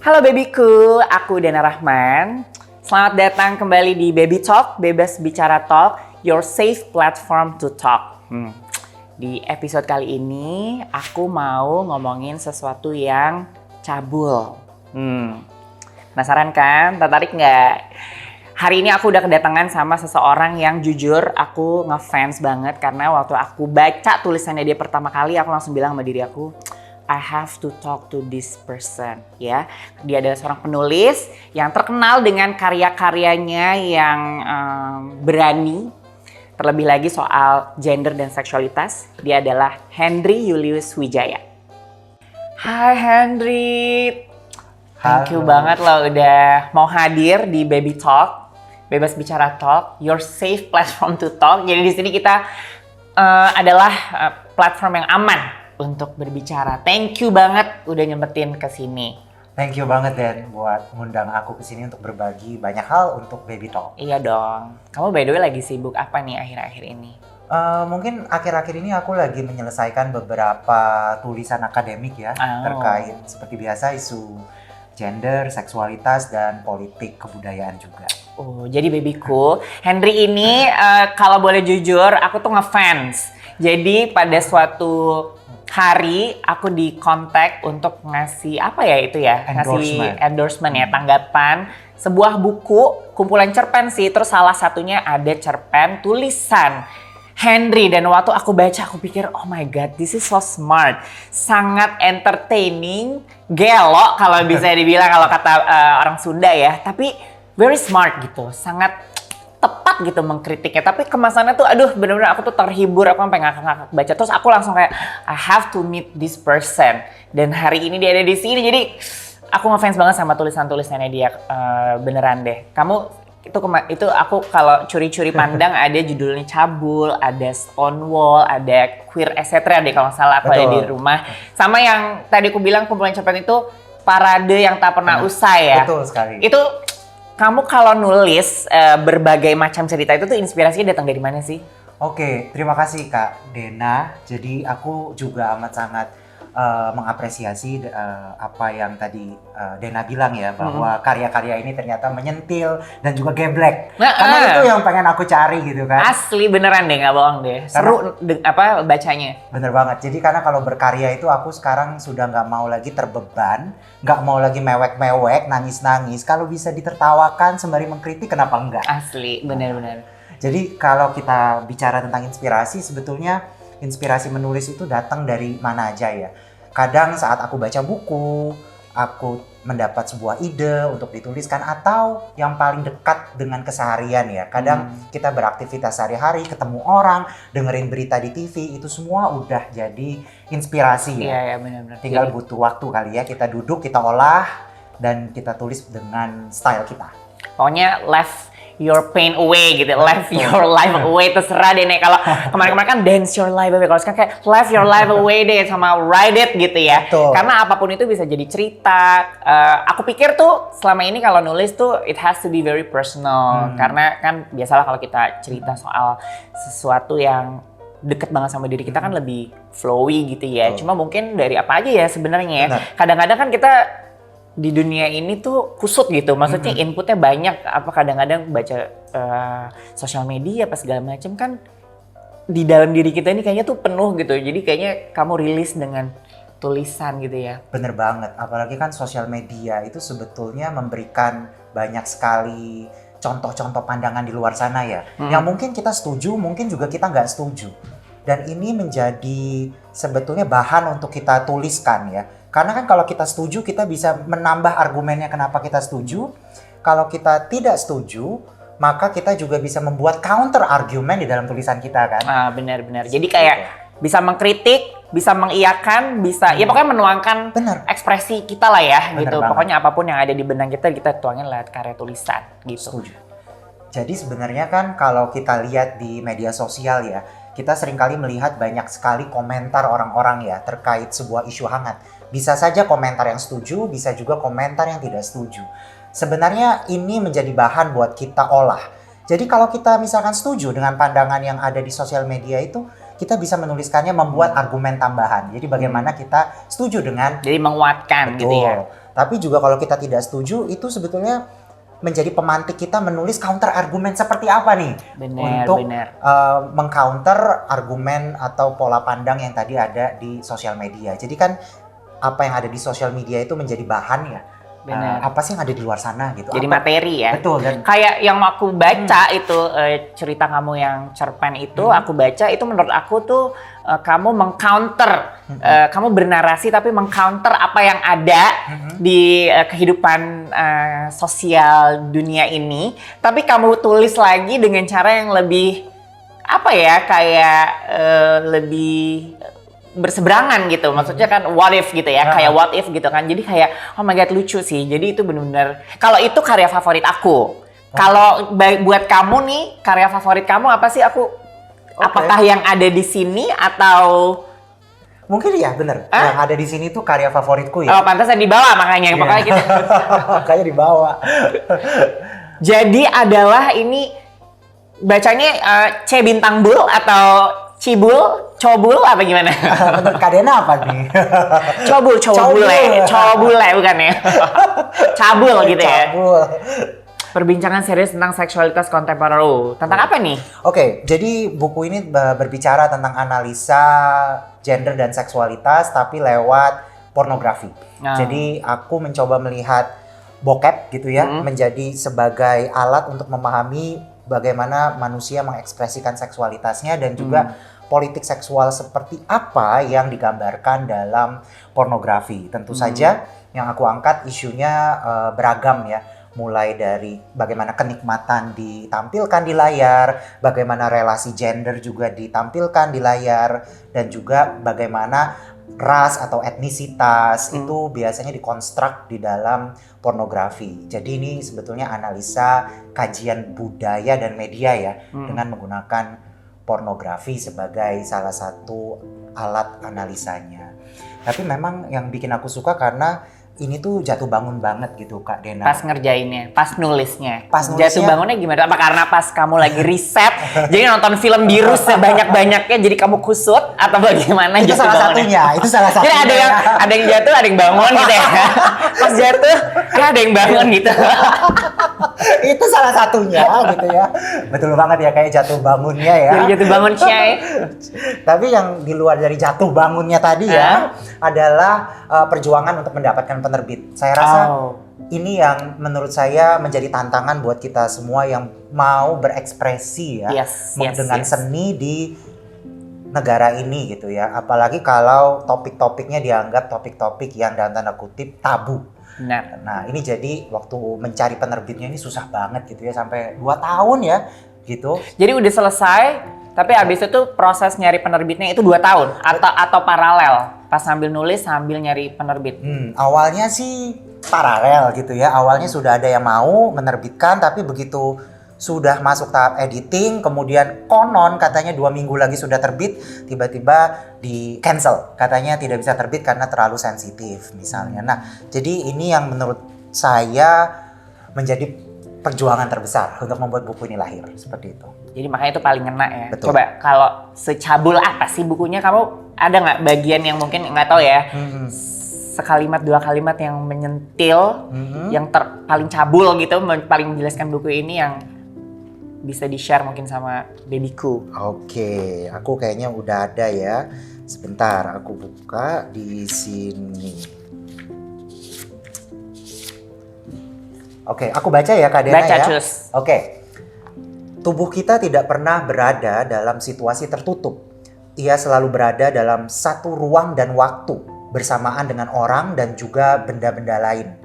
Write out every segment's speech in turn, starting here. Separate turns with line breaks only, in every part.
Halo babyku, aku Dana Rahman. Selamat datang kembali di Baby Talk, Bebas Bicara Talk, your safe platform to talk. Di episode kali ini, aku mau ngomongin sesuatu yang cabul. Penasaran kan? Tertarik nggak? Hari ini aku udah kedatangan sama seseorang yang jujur aku ngefans banget karena waktu aku baca tulisannya dia pertama kali, aku langsung bilang sama diri aku, I have to talk to this person, ya. Dia adalah seorang penulis yang terkenal dengan karya-karyanya yang berani. Terlebih lagi soal gender dan seksualitas. Dia adalah Henry Julius Wijaya. Hai Henry, thank you banget lo udah mau hadir di Baby Talk, Bebas Bicara Talk, your safe platform to talk. Jadi di sini kita adalah platform yang aman untuk berbicara. Thank you banget udah nyempetin ke sini.
Thank you banget Dan buat ngundang aku ke sini untuk berbagi banyak hal untuk Baby Talk.
Iya dong. Kamu by the way lagi sibuk apa nih akhir-akhir ini?
Mungkin akhir-akhir ini aku lagi menyelesaikan beberapa tulisan akademik ya terkait seperti biasa isu gender, seksualitas, dan politik kebudayaan juga.
Oh, jadi babyku, Henry ini kalau boleh jujur, aku tuh ngefans. Jadi pada suatu hari aku dikontak untuk ngasih apa ya itu ya? Ngasih endorsement ya, tanggapan sebuah buku, kumpulan cerpen sih. Terus salah satunya ada cerpen tulisan Henry, dan waktu aku baca aku pikir oh my god, this is so smart, sangat entertaining, gelo kalau bisa dibilang kalau kata orang Sunda ya, tapi very smart gitu, sangat tepat gitu mengkritiknya, tapi kemasannya tuh aduh bener-bener aku tuh terhibur, aku sampai ngakak-ngakak baca, terus aku langsung kayak I have to meet this person, dan hari ini dia ada di sini, jadi aku ngefans banget sama tulisan-tulisannya dia, beneran deh. Kamu itu aku kalau curi-curi pandang ada judulnya Cabul, ada Stonewall, ada Queer etc. deh kalau nggak salah aku ada di rumah. Sama yang tadi aku bilang kumpulan cerpen itu Parade yang Tak Pernah Usai ya.
Betul sekali.
Itu kamu kalau nulis berbagai macam cerita itu tuh inspirasinya datang dari mana sih?
Oke, terima kasih Kak Dena. Jadi aku juga amat sangat mengapresiasi apa yang tadi Dena bilang ya, bahwa karya-karya ini ternyata menyentil dan juga geblek. Karena itu yang pengen aku cari gitu kan.
Asli beneran deh, nggak bohong deh. Seru bacanya.
Bener banget. Jadi karena kalau berkarya itu aku sekarang sudah nggak mau lagi terbeban, nggak mau lagi mewek-mewek, nangis-nangis. Kalau bisa ditertawakan sembari mengkritik, kenapa enggak?
Asli, bener-bener.
Jadi kalau kita bicara tentang inspirasi, sebetulnya inspirasi menulis itu datang dari mana aja ya. Kadang saat aku baca buku, aku mendapat sebuah ide untuk dituliskan, atau yang paling dekat dengan keseharian ya. Kadang kita beraktivitas sehari-hari, ketemu orang, dengerin berita di TV, itu semua udah jadi inspirasi ya.
Iya, benar-benar.
Tinggal butuh waktu kali ya, kita duduk, kita olah, dan kita tulis dengan style kita.
Pokoknya left your pain away gitu, left your life away, terserah deh nih. Kalau kemarin-kemarin kan dance your life away, kalau sekarang kayak left your life away deh, sama ride it gitu ya.
Betul.
Karena apapun itu bisa jadi cerita. Aku pikir tuh selama ini kalau nulis tuh it has to be very personal, karena kan biasalah kalau kita cerita soal sesuatu yang deket banget sama diri kita kan lebih flowy gitu ya. Cuma mungkin dari apa aja ya sebenarnya ya. Kadang-kadang kan kita di dunia ini tuh kusut gitu, maksudnya inputnya banyak, apa kadang-kadang baca sosial media apa segala macam kan di dalam diri kita ini kayaknya tuh penuh gitu, jadi kayaknya kamu rilis dengan tulisan gitu ya.
Bener banget, apalagi kan sosial media itu sebetulnya memberikan banyak sekali contoh-contoh pandangan di luar sana ya, yang mungkin kita setuju, mungkin juga kita nggak setuju, dan ini menjadi sebetulnya bahan untuk kita tuliskan ya. Karena kan kalau kita setuju, kita bisa menambah argumennya kenapa kita setuju. Kalau kita tidak setuju, maka kita juga bisa membuat counter argumen di dalam tulisan kita kan.
Benar-benar. Jadi kayak bisa mengkritik, bisa mengiyakan, bisa ya pokoknya menuangkan ekspresi kita lah ya. Bener gitu. Banget. Pokoknya apapun yang ada di benang kita tuangin lewat karya tulisan gitu.
Setuju. Jadi sebenarnya kan kalau kita lihat di media sosial ya, kita seringkali melihat banyak sekali komentar orang-orang ya terkait sebuah isu hangat. Bisa saja komentar yang setuju, bisa juga komentar yang tidak setuju. Sebenarnya ini menjadi bahan buat kita olah. Jadi kalau kita misalkan setuju dengan pandangan yang ada di sosial media itu, kita bisa menuliskannya membuat argumen tambahan. Jadi bagaimana kita setuju dengan...
Jadi menguatkan gitu ya.
Tapi juga kalau kita tidak setuju, itu sebetulnya menjadi pemantik kita menulis counter argumen seperti apa nih untuk mengcounter argumen atau pola pandang yang tadi ada di sosial media. Jadi kan apa yang ada di sosial media itu menjadi bahan ya. Apa sih yang ada di luar sana gitu.
Jadi materi ya.
Betul. Dan
kayak yang aku baca itu cerita kamu yang cerpen itu aku baca itu menurut aku tuh kamu mengcounter, kamu bernarasi tapi mengcounter apa yang ada di kehidupan sosial dunia ini, tapi kamu tulis lagi dengan cara yang lebih apa ya, kayak lebih berseberangan gitu, maksudnya kan what if gitu ya, kayak what if gitu kan, jadi kayak oh my god lucu sih, jadi itu benar-benar kalau itu karya favorit aku. Kalau buat kamu nih karya favorit kamu apa sih? Apakah yang ada di sini atau
mungkin ya bener yang ada di sini tuh karya favoritku ya.
Oh pantas di bawah makanya makanya gitu.
Makanya di bawah.
Jadi adalah ini bacanya C bintang bul atau Cibul, Cobul apa gimana?
Menurut Kadena apa nih?
Cobule bukan ya? Cabul gitu ya?
Cabul.
Perbincangan serius tentang seksualitas kontemporer. Tentang apa nih?
Oke, jadi buku ini berbicara tentang analisa gender dan seksualitas tapi lewat pornografi. Jadi aku mencoba melihat bokep gitu ya menjadi sebagai alat untuk memahami bagaimana manusia mengekspresikan seksualitasnya dan juga politik seksual seperti apa yang digambarkan dalam pornografi. Tentu saja yang aku angkat isunya beragam ya. Mulai dari bagaimana kenikmatan ditampilkan di layar, bagaimana relasi gender juga ditampilkan di layar, dan juga bagaimana ras atau etnisitas itu biasanya dikonstruk di dalam pornografi. Jadi ini sebetulnya analisa kajian budaya dan media ya dengan menggunakan pornografi sebagai salah satu alat analisanya. Tapi memang yang bikin aku suka karena ini tuh jatuh bangun banget gitu Kak Dena.
Pas ngerjainnya, pas nulisnya. Jatuh bangunnya gimana? Apa karena pas kamu lagi riset, jadi nonton film biru sebanyak-banyaknya jadi kamu kusut atau bagaimana?
Itu salah satunya, itu salah satunya.
Jadi ada yang jatuh, ada yang bangun gitu ya. Pas jatuh, ada yang bangun gitu.
Itu salah satunya gitu ya. Betul banget ya, kayak jatuh bangunnya ya.
Jadi jatuh bangun Syai.
Tapi yang di luar dari jatuh bangunnya tadi ya adalah perjuangan untuk mendapatkan penerbit. Saya rasa ini yang menurut saya menjadi tantangan buat kita semua yang mau berekspresi ya dengan seni di negara ini gitu ya. Apalagi kalau topik-topiknya dianggap topik-topik yang dalam tanda kutip tabu.
Benar.
Nah ini jadi waktu mencari penerbitnya ini susah banget gitu ya, sampai 2 tahun ya gitu.
Jadi udah selesai, tapi abis itu proses nyari penerbitnya itu 2 tahun atau paralel? Pas sambil nulis sambil nyari penerbit?
Awalnya sih paralel gitu ya, awalnya sudah ada yang mau menerbitkan, tapi begitu sudah masuk tahap editing, kemudian konon katanya 2 minggu lagi sudah terbit, tiba-tiba di cancel, katanya tidak bisa terbit karena terlalu sensitif misalnya. Nah, jadi ini yang menurut saya menjadi perjuangan terbesar untuk membuat buku ini lahir, seperti itu.
Jadi makanya itu paling ngena ya.
Betul.
Coba kalau secabul apa sih bukunya, kamu ada nggak bagian yang mungkin nggak tahu ya, sekalimat 2 kalimat yang menyentil, yang paling cabul gitu, paling menjelaskan buku ini yang bisa di-share mungkin sama babyku.
Oke, aku kayaknya udah ada ya. Sebentar, aku buka di sini. Oke, aku baca ya Kak Dena
baca,
ya.
Cus.
Oke. Tubuh kita tidak pernah berada dalam situasi tertutup. Ia selalu berada dalam satu ruang dan waktu bersamaan dengan orang dan juga benda-benda lain.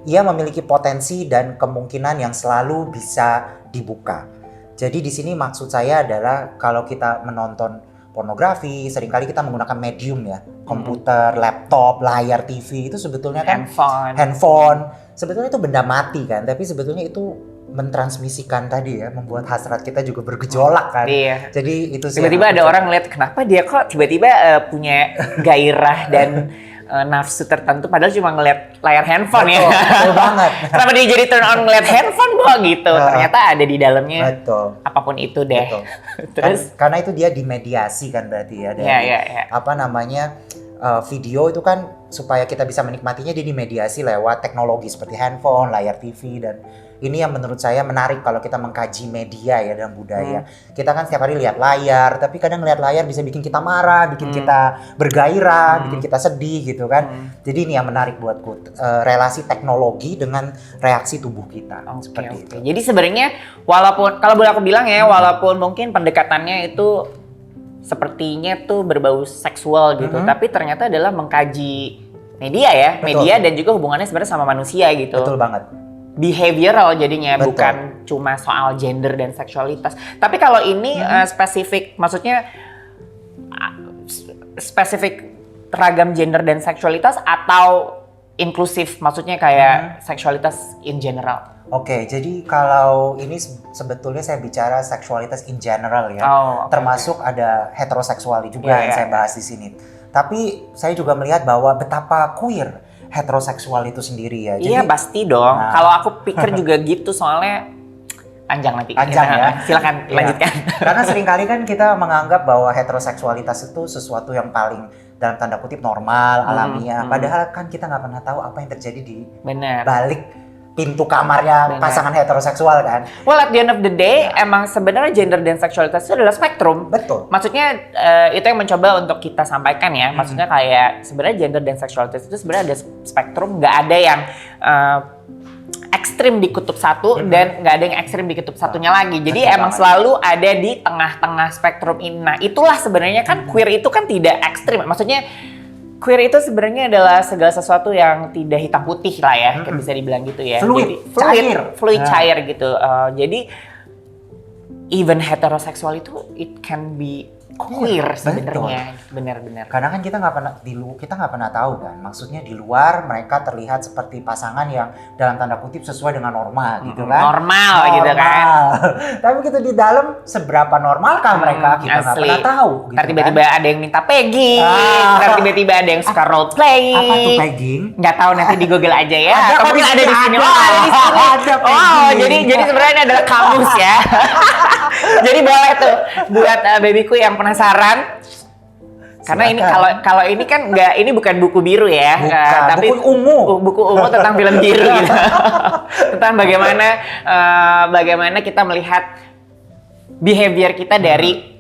Ia memiliki potensi dan kemungkinan yang selalu bisa dibuka. Jadi di sini maksud saya adalah kalau kita menonton pornografi, seringkali kita menggunakan medium ya, komputer, laptop, layar TV, itu sebetulnya kan handphone. Sebetulnya itu benda mati kan, tapi sebetulnya itu mentransmisikan tadi ya, membuat hasrat kita juga bergejolak kan.
Iya.
Jadi itu
tiba-tiba ada orang lihat kenapa dia kok tiba-tiba punya gairah dan nafsu tertentu padahal cuma ngeliat layar handphone. Betul, ya.
Betul banget.
Kenapa dia jadi turn on ngeliat handphone kok gitu? Ternyata ada di dalamnya.
Betul.
Apapun itu deh.
Betul.
Terus
karena itu dia dimediasi kan berarti ya dari apa namanya video itu kan supaya kita bisa menikmatinya jadi mediasi lewat teknologi seperti handphone, layar TV, dan ini yang menurut saya menarik kalau kita mengkaji media ya dan budaya. Kita kan setiap hari lihat layar, tapi kadang lihat layar bisa bikin kita marah, bikin kita bergairah, bikin kita sedih gitu kan. Jadi ini yang menarik buatku, relasi teknologi dengan reaksi tubuh kita. Seperti itu.
Jadi sebenarnya walaupun kalau boleh aku bilang ya, walaupun mungkin pendekatannya itu sepertinya tuh berbau seksual gitu, tapi ternyata adalah mengkaji media ya, media dan juga hubungannya sebenarnya sama manusia gitu.
Betul banget.
Behavioral jadinya,
Betul.
bukan cuma soal gender dan seksualitas. Tapi kalau ini spesifik, maksudnya spesifik ragam gender dan seksualitas atau inklusif, maksudnya kayak seksualitas in general.
Oke, jadi kalau ini sebetulnya saya bicara seksualitas in general ya, termasuk ada heteroseksual juga yang saya bahas di sini. Tapi saya juga melihat bahwa betapa queer heteroseksual itu sendiri ya. Jadi,
iya pasti dong. Kalau aku pikir juga gitu, soalnya panjang nanti.
Panjang ya.
Silakan lanjutkan.
Karena seringkali kan kita menganggap bahwa heteroseksualitas itu sesuatu yang paling dalam tanda kutip normal, alamiah. Padahal kan kita nggak pernah tahu apa yang terjadi di balik pintu kamarnya pasangan heteroseksual kan.
Well, at the end of the day, emang sebenarnya gender dan seksualitas itu adalah spektrum.
Betul.
Maksudnya itu yang mencoba untuk kita sampaikan ya. Maksudnya kayak sebenarnya gender dan seksualitas itu sebenarnya ada spektrum, nggak ada yang ekstrim di kutub satu dan nggak ada yang ekstrim di kutub satunya lagi. Jadi emang selalu ada di tengah-tengah spektrum ini. Nah, itulah sebenarnya kan queer itu kan tidak ekstrim. Maksudnya queer itu sebenarnya adalah segala sesuatu yang tidak hitam putih lah ya, bisa dibilang gitu ya. Fluid, cair gitu. Jadi even heteroseksual itu it can be queer sebenarnya, benar-benar.
Karena kan kita nggak pernah tahu kan, maksudnya di luar mereka terlihat seperti pasangan yang dalam tanda kutip sesuai dengan norma gitu kan.
Normal gitu kan.
Tapi gitu di dalam seberapa normalkah mereka, kita nggak pernah tahu. Gitu
ntar tiba-tiba ada yang minta pegging, ntar tiba-tiba ada yang suka role playing.
Apa tuh pegging?
Nggak tahu, nanti di Google aja ya. Atau mungkin ada di sini.
Ada di sini.
Oh, jadi sebenarnya ini adalah kamus ya. Jadi boleh tuh buat babyku yang penasaran. Karena ini kalau ini kan nggak, ini bukan buku biru ya, tapi buku ungu tentang film biru gitu. Tentang bagaimana kita melihat behavior kita dari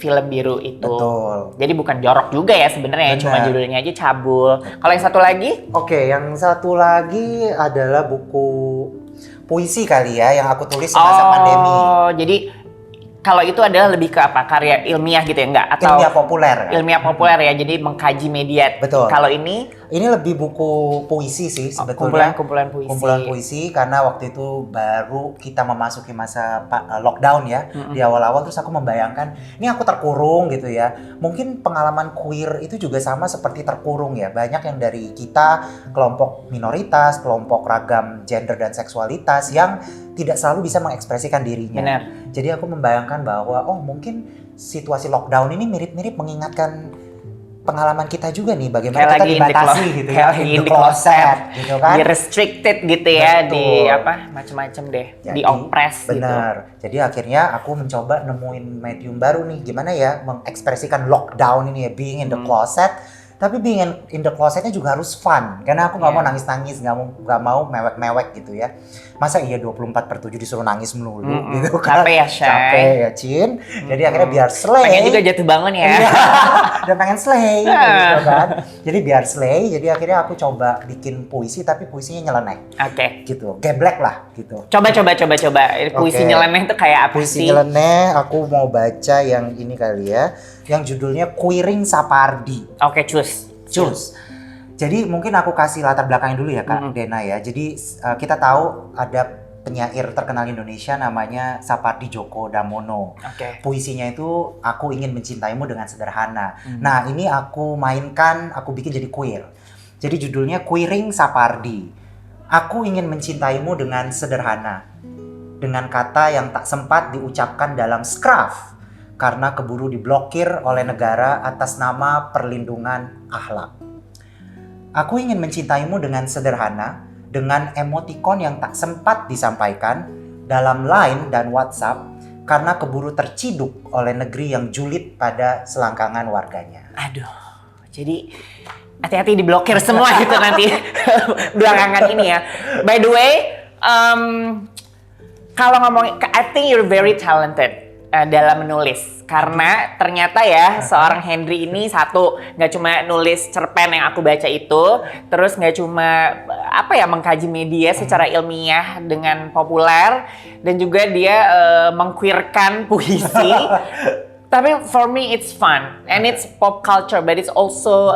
film biru itu.
Betul.
Jadi bukan jorok juga ya sebenarnya, cuma judulnya aja cabul. Kalau yang satu lagi?
Oke, yang satu lagi adalah buku puisi kali ya, yang aku tulis semasa pandemi.
Oh, jadi kalau itu adalah lebih ke apa? Karya ilmiah gitu ya, enggak? Atau
ilmiah populer.
Ilmiah populer ya, jadi mengkaji media.
Betul.
Kalau ini
lebih buku puisi sih sebetulnya.
Kumpulan puisi.
Kumpulan puisi, karena waktu itu baru kita memasuki masa lockdown ya. Di awal-awal terus aku membayangkan, ini aku terkurung gitu ya. Mungkin pengalaman queer itu juga sama seperti terkurung ya. Banyak yang dari kita, kelompok minoritas, kelompok ragam gender dan seksualitas yang tidak selalu bisa mengekspresikan dirinya.
Benar.
Jadi aku membayangkan bahwa mungkin situasi lockdown ini mirip-mirip mengingatkan pengalaman kita juga nih, bagaimana kayak kita dibatasi gitu ya, in the closet gitu kan,
di restricted gitu ya. Betul. Di apa macam-macam deh, di oppress gitu.
Benar. Jadi akhirnya aku mencoba nemuin medium baru nih, gimana ya mengekspresikan lockdown ini ya, being in the closet. Tapi being in the closetnya juga harus fun, karena aku nggak mau nangis-nangis, nggak mau mewek-mewek gitu ya. Masa iya 24/7 disuruh nangis melulu gitu kan.
Capek ya, Shay.
Capek ya, Cin. Jadi akhirnya biar slay.
Pengen juga jatuh bangun ya.
Dan pengen slay gitu kan. Jadi biar slay, jadi akhirnya aku coba bikin puisi, tapi puisinya nyeleneh.
Oke.
Gitu, geblek lah gitu.
Coba. Puisi nyeleneh itu kayak apa
puisi
sih?
Puisi nyeleneh, aku mau baca yang ini kali ya. Yang judulnya Queering Sapardi.
Oke, cus.
Jadi mungkin aku kasih latar belakangnya dulu ya Kak Dena ya. Jadi kita tahu ada penyair terkenal Indonesia namanya Sapardi Djoko Damono. Puisinya itu aku ingin mencintaimu dengan sederhana. Nah ini aku mainkan, aku bikin jadi queer. Jadi judulnya Queering Sapardi. Aku ingin mencintaimu dengan sederhana. Dengan kata yang tak sempat diucapkan dalam skraf. Karena keburu diblokir oleh negara atas nama perlindungan akhlak. Aku ingin mencintaimu dengan sederhana, dengan emotikon yang tak sempat disampaikan dalam Line dan WhatsApp karena keburu terciduk oleh negeri yang julid pada selangkangan warganya.
Aduh, Jadi hati-hati diblokir semua gitu nanti belakangan ini ya. By the way, kalau ngomongin, I think you're very talented dalam menulis. Karena ternyata ya seorang Henry ini satu, nggak cuma nulis cerpen yang aku baca itu, terus nggak cuma mengkaji media secara ilmiah dengan populer, dan juga dia mengqueerkan puisi. Tapi for me it's fun and it's pop culture, but it's also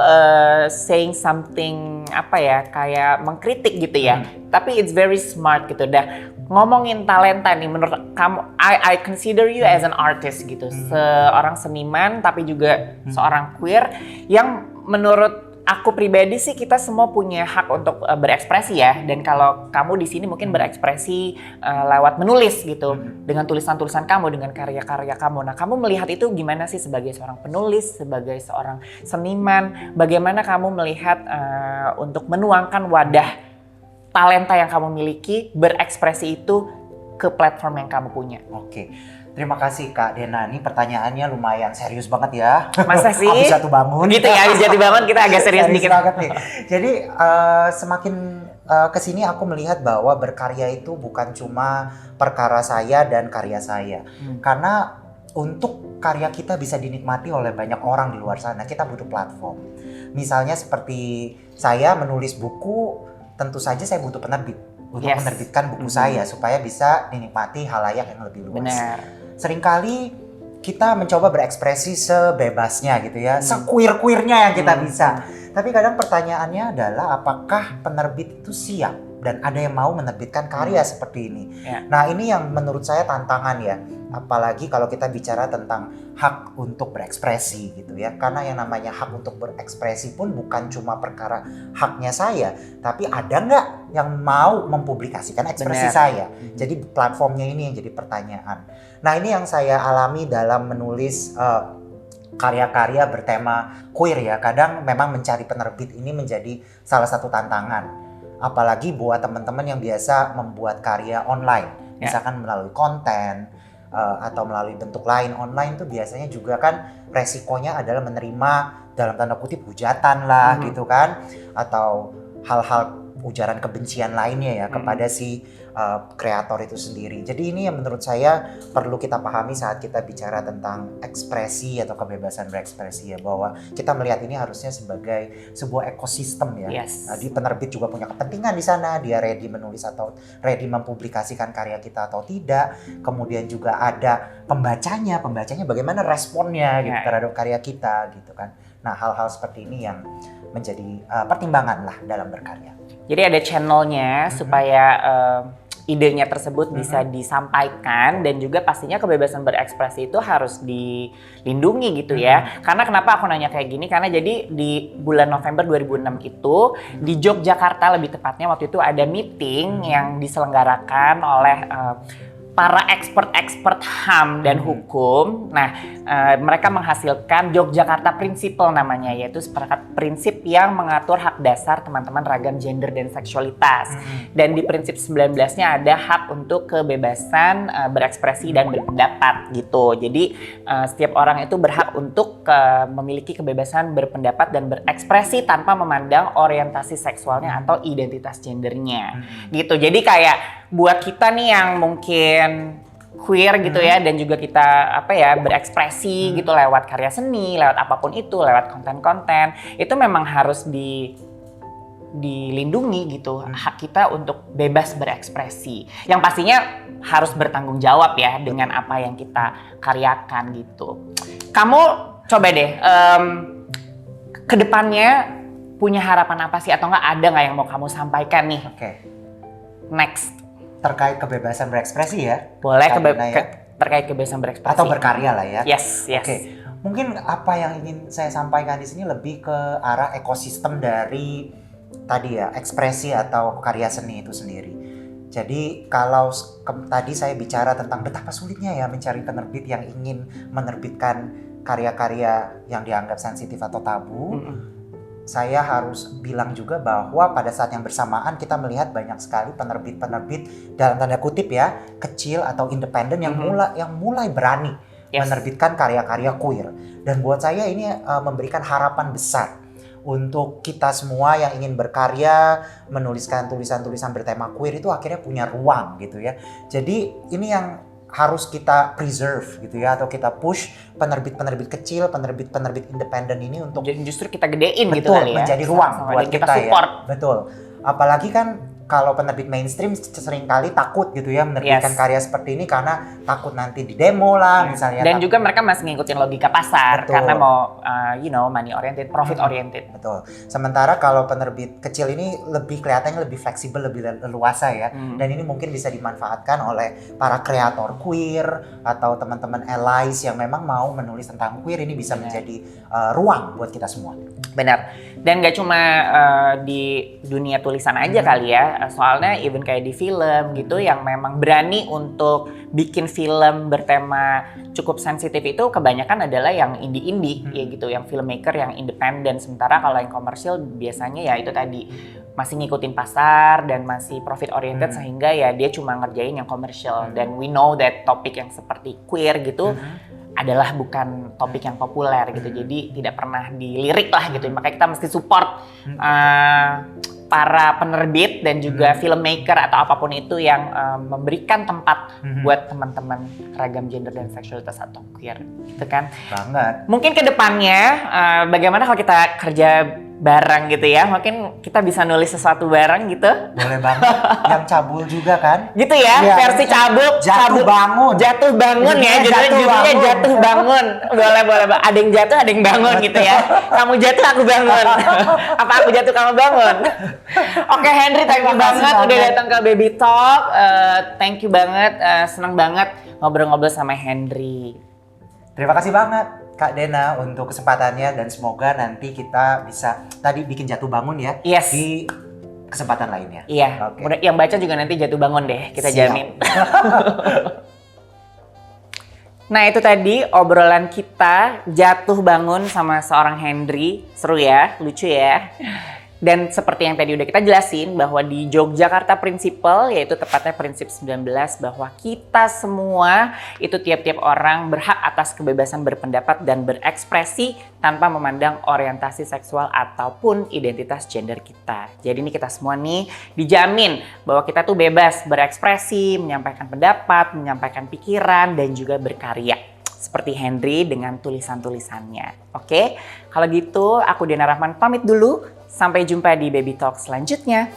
saying something kayak mengkritik gitu ya. Tapi it's very smart gitu. Dah ngomongin talenta nih, menurut kamu, I consider you as an artist gitu, seorang seniman tapi juga seorang queer yang menurut aku pribadi sih kita semua punya hak untuk berekspresi ya. Dan kalau kamu di sini mungkin berekspresi lewat menulis gitu, dengan tulisan-tulisan kamu, dengan karya-karya kamu. Nah, kamu melihat itu gimana sih sebagai seorang penulis, sebagai seorang seniman? Bagaimana kamu melihat untuk menuangkan wadah talenta yang kamu miliki, berekspresi itu ke platform yang kamu punya?
Oke. Terima kasih Kak Dena, ini pertanyaannya lumayan serius banget ya.
Masa sih?
Habis jatuh bangun.
Gitu ya, habis jatuh bangun kita agak serius dikit.
Banget nih. Jadi semakin kesini aku melihat bahwa berkarya itu bukan cuma perkara saya dan karya saya. Karena untuk karya kita bisa dinikmati oleh banyak orang di luar sana, kita butuh platform. Misalnya seperti saya menulis buku, tentu saja saya butuh penerbit untuk menerbitkan buku saya supaya bisa dinikmati halayak yang lebih luas.
Benar.
Seringkali kita mencoba berekspresi sebebasnya gitu ya, sekuir-kuirnya yang kita bisa. Tapi kadang pertanyaannya adalah apakah penerbit itu siap dan ada yang mau menerbitkan karya seperti ini. Nah, ini yang menurut saya tantangan ya. Apalagi kalau kita bicara tentang hak untuk berekspresi gitu ya. Karena yang namanya hak untuk berekspresi pun bukan cuma perkara haknya saya, tapi ada nggak yang mau mempublikasikan ekspresi saya. Jadi platformnya ini yang jadi pertanyaan. Nah, ini yang saya alami dalam menulis karya-karya bertema queer ya. Kadang memang mencari penerbit ini menjadi salah satu tantangan. Apalagi buat teman-teman yang biasa membuat karya online. Misalkan melalui konten, atau melalui bentuk lain online tuh biasanya juga kan resikonya adalah menerima dalam tanda kutip hujatan lah gitu kan, atau hal-hal ujaran kebencian lainnya ya kepada si kreator itu sendiri. Jadi ini yang menurut saya perlu kita pahami saat kita bicara tentang ekspresi atau kebebasan berekspresi ya, bahwa kita melihat ini harusnya sebagai sebuah ekosistem ya. Jadi penerbit juga punya kepentingan di sana, dia ready menulis atau ready mempublikasikan karya kita atau tidak. Kemudian juga ada pembacanya bagaimana responnya gitu terhadap karya kita gitu kan. Nah, hal-hal seperti ini yang menjadi pertimbangan lah dalam berkarya.
Jadi ada channelnya supaya idenya tersebut bisa disampaikan, dan juga pastinya kebebasan berekspresi itu harus dilindungi gitu ya. Karena kenapa aku nanya kayak gini, karena jadi di bulan November 2006 itu di Yogyakarta lebih tepatnya, waktu itu ada meeting yang diselenggarakan oleh para expert HAM dan hukum. Nah, mereka menghasilkan Yogyakarta Principle namanya, yaitu seperangkat prinsip yang mengatur hak dasar teman-teman ragam gender dan seksualitas. Dan di prinsip 19-nya ada hak untuk kebebasan berekspresi dan berpendapat gitu. Jadi setiap orang itu berhak untuk memiliki kebebasan berpendapat dan berekspresi tanpa memandang orientasi seksualnya atau identitas gendernya gitu. Jadi kayak buat kita nih yang mungkin queer gitu ya, dan juga kita berekspresi gitu lewat karya seni, lewat apapun itu, lewat konten-konten, itu memang harus dilindungi gitu, hak kita untuk bebas berekspresi. Yang pastinya harus bertanggung jawab ya dengan apa yang kita karyakan gitu. Kamu coba deh kedepannya punya harapan apa sih, atau ada nggak yang mau kamu sampaikan nih? Next.
Terkait kebebasan berekspresi ya?
Boleh, terkait kebebasan berekspresi.
Atau berkarya lah ya?
Yes.
Oke. Mungkin apa yang ingin saya sampaikan di sini lebih ke arah ekosistem dari tadi ya, ekspresi atau karya seni itu sendiri. Jadi kalau tadi saya bicara tentang betapa sulitnya ya mencari penerbit yang ingin menerbitkan karya-karya yang dianggap sensitif atau tabu. Saya harus bilang juga bahwa pada saat yang bersamaan kita melihat banyak sekali penerbit-penerbit dalam tanda kutip ya, kecil atau independen yang mulai berani menerbitkan karya-karya queer. Dan buat saya ini memberikan harapan besar. untuk kita semua yang ingin berkarya, menuliskan tulisan-tulisan bertema queer itu akhirnya punya ruang gitu ya. Jadi ini yang harus kita preserve gitu ya, atau kita push penerbit-penerbit kecil, penerbit-penerbit independen ini untuk
Justru kita gedein gitu
betul
kali ya.
menjadi ruang
Sama-sama,
buat
dan kita
kita
support.
ya. Betul. Apalagi kan kalau penerbit mainstream seringkali takut gitu ya menerbitkan karya seperti ini karena takut nanti di demo lah misalnya.
Dan juga mereka masih ngikutin logika pasar.
Betul.
Karena mau money oriented, profit oriented.
Betul. Sementara kalau penerbit kecil ini lebih kelihatannya lebih fleksibel, lebih leluasa ya. Dan ini mungkin bisa dimanfaatkan oleh para kreator queer atau teman-teman allies yang memang mau menulis tentang queer. Ini bisa menjadi ruang buat kita semua.
Benar. Dan gak cuma di dunia tulisan aja kali ya. Soalnya even kayak di film gitu yang memang berani untuk bikin film bertema cukup sensitif itu kebanyakan adalah yang indie-indie ya gitu, yang filmmaker yang independen. Sementara kalau yang komersial biasanya ya itu tadi masih ngikutin pasar dan masih profit oriented sehingga ya dia cuma ngerjain yang komersial. Dan we know that topik yang seperti queer gitu adalah bukan topik yang populer gitu, jadi tidak pernah dilirik lah gitu. Makanya kita mesti support para penerbit dan juga filmmaker atau apapun itu yang memberikan tempat buat teman-teman ragam gender dan seksualitas atau queer gitu kan.
Banget.
Mungkin ke depannya bagaimana kalau kita kerja bareng gitu ya, mungkin kita bisa nulis sesuatu bareng gitu.
Boleh banget. Yang cabul juga kan?
Gitu ya,
Iya,
versi cabul.
Jatuh bangun.
Jatuh bangun ya, judulnya jatuh bangun. Boleh. Ada yang jatuh, ada yang bangun gitu ya. Kamu jatuh, aku bangun. Apa aku jatuh, kamu bangun? Oke Henry, thank you banget udah datang ke Baby Talk. Thank you banget, senang banget ngobrol-ngobrol sama Henry.
Terima kasih banget Kak Dena untuk kesempatannya dan semoga nanti kita bisa tadi bikin jatuh bangun ya di kesempatan lainnya.
Iya, yang baca juga nanti jatuh bangun deh, kita jamin. Nah itu tadi obrolan kita jatuh bangun sama seorang Henry, seru ya, lucu ya. Dan seperti yang tadi udah kita jelasin bahwa di Yogyakarta Principle, yaitu tepatnya prinsip 19, bahwa kita semua itu tiap-tiap orang berhak atas kebebasan berpendapat dan berekspresi tanpa memandang orientasi seksual ataupun identitas gender kita. Jadi ini kita semua nih dijamin bahwa kita tuh bebas berekspresi, menyampaikan pendapat, menyampaikan pikiran, dan juga berkarya. Seperti Henry dengan tulisan-tulisannya. Oke, kalau gitu aku Dena Rahman pamit dulu. Sampai jumpa di Baby Talk selanjutnya.